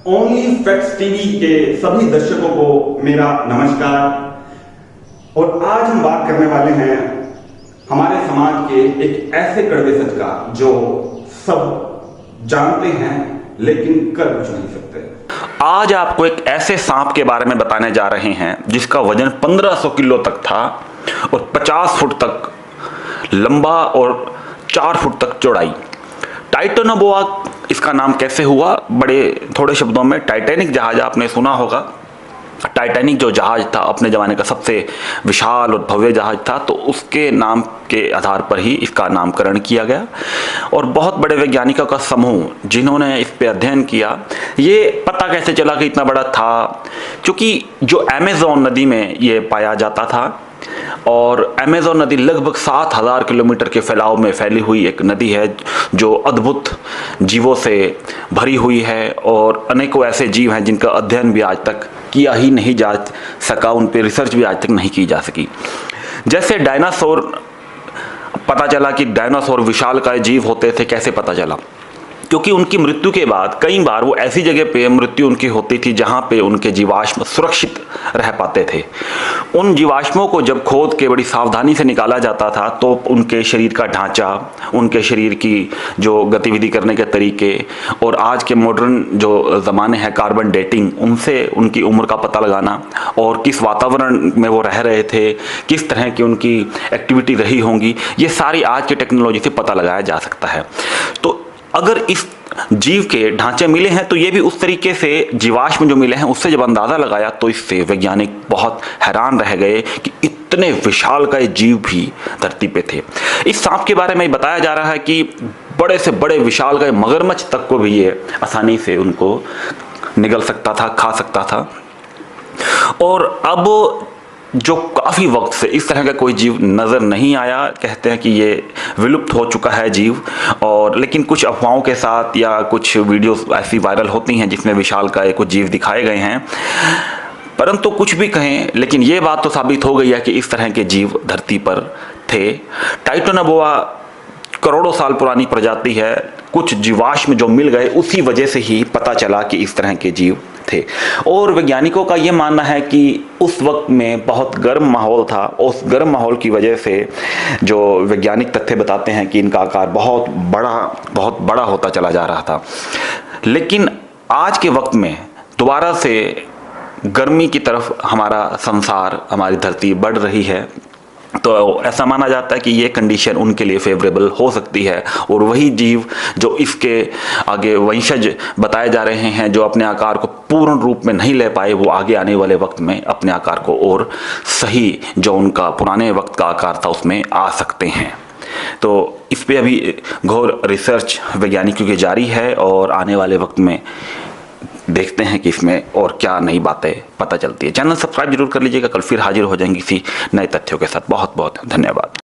Only facts TV के सभी दर्शकों को मेरा नमस्कार। और आज हम बात करने वाले हैं हमारे समाज के एक ऐसे कड़वे सच का जो सब जानते हैं लेकिन कर कुछ नहीं सकते। आज आपको एक ऐसे सांप के बारे में बताने जा रहे हैं जिसका वजन 1500 किलो तक था और 50 फुट तक लंबा और 4 फुट तक चौड़ाई। टाइटैनोबोआ इसका नाम कैसे हुआ? बड़े थोड़े शब्दों में, टाइटैनिक जहाज आपने सुना होगा। टाइटैनिक जो जहाज था अपने ज़माने का सबसे विशाल और भव्य जहाज था, तो उसके नाम के आधार पर ही इसका नामकरण किया गया। और बहुत बड़े वैज्ञानिकों का समूह जिन्होंने इस पे अध्ययन किया। ये पता कैसे चला कि इतना बड़ा था? क्योंकि जो अमेज़न नदी में ये पाया जाता था, और अमेज़न नदी लगभग 7000 किलोमीटर के फैलाव में फैली हुई एक नदी है जो अद्भुत जीवों से भरी हुई है। और अनेकों ऐसे जीव हैं जिनका अध्ययन भी आज तक किया ही नहीं जा सका, उन पे रिसर्च भी आज तक नहीं की जा सकी। जैसे डायनासोर, पता चला कि डायनासोर विशालकाय जीव होते थे। कैसे पता चला? क्योंकि उनकी मृत्यु के बाद कई बार वो ऐसी जगह पे मृत्यु उनकी होती थी जहाँ पे उनके जीवाश्म सुरक्षित रह पाते थे। उन जीवाश्मों को जब खोद के बड़ी सावधानी से निकाला जाता था तो उनके शरीर का ढांचा, उनके शरीर की जो गतिविधि करने के तरीके और आज के मॉडर्न जो ज़माने हैं कार्बन डेटिंग, उनसे उनकी उम्र का पता लगाना और किस वातावरण में वो रह रहे थे, किस तरह की उनकी एक्टिविटी रही होंगी, ये सारी आज की टेक्नोलॉजी से पता लगाया जा सकता है। तो अगर इस जीव के ढांचे मिले हैं तो ये भी उस तरीके से जीवाश्म जो मिले हैं उससे जब अंदाज़ा लगाया तो इससे वैज्ञानिक बहुत हैरान रह गए कि इतने विशालकाय जीव भी धरती पे थे। इस सांप के बारे में बताया जा रहा है कि बड़े से बड़े विशालकाय मगरमच्छ तक को भी ये आसानी से उनको निगल सकता था, खा सकता था। और अब जो काफ़ी वक्त से इस तरह का कोई जीव नज़र नहीं आया, कहते हैं कि ये विलुप्त हो चुका है जीव। और लेकिन कुछ अफवाहों के साथ या कुछ वीडियोस ऐसी वायरल होती हैं जिसमें विशालकाय कुछ जीव दिखाए गए हैं। परंतु कुछ भी कहें, लेकिन ये बात तो साबित हो गई है कि इस तरह के जीव धरती पर थे। टाइटैनोबोआ करोड़ों साल पुरानी प्रजाति है। कुछ जीवाश्म जो मिल गए उसी वजह से ही पता चला कि इस तरह के जीव थे। और वैज्ञानिकों का यह मानना है कि उस वक्त में बहुत गर्म माहौल था। उस गर्म माहौल की वजह से जो वैज्ञानिक तथ्य बताते हैं कि इनका आकार बहुत बड़ा होता चला जा रहा था। लेकिन आज के वक्त में दोबारा से गर्मी की तरफ हमारा संसार, हमारी धरती बढ़ रही है, तो ऐसा माना जाता है कि ये कंडीशन उनके लिए फेवरेबल हो सकती है। और वही जीव जो इसके आगे वंशज बताए जा रहे हैं, जो अपने आकार को पूर्ण रूप में नहीं ले पाए, वो आगे आने वाले वक्त में अपने आकार को और सही जो उनका पुराने वक्त का आकार था उसमें आ सकते हैं। तो इस पे अभी घोर रिसर्च वैज्ञानिकों की जारी है और आने वाले वक्त में देखते हैं कि इसमें और क्या नई बातें पता चलती है। चैनल सब्सक्राइब जरूर कर लीजिएगा। कल फिर हाजिर हो जाएंगे किसी नए तथ्यों के साथ। बहुत बहुत धन्यवाद।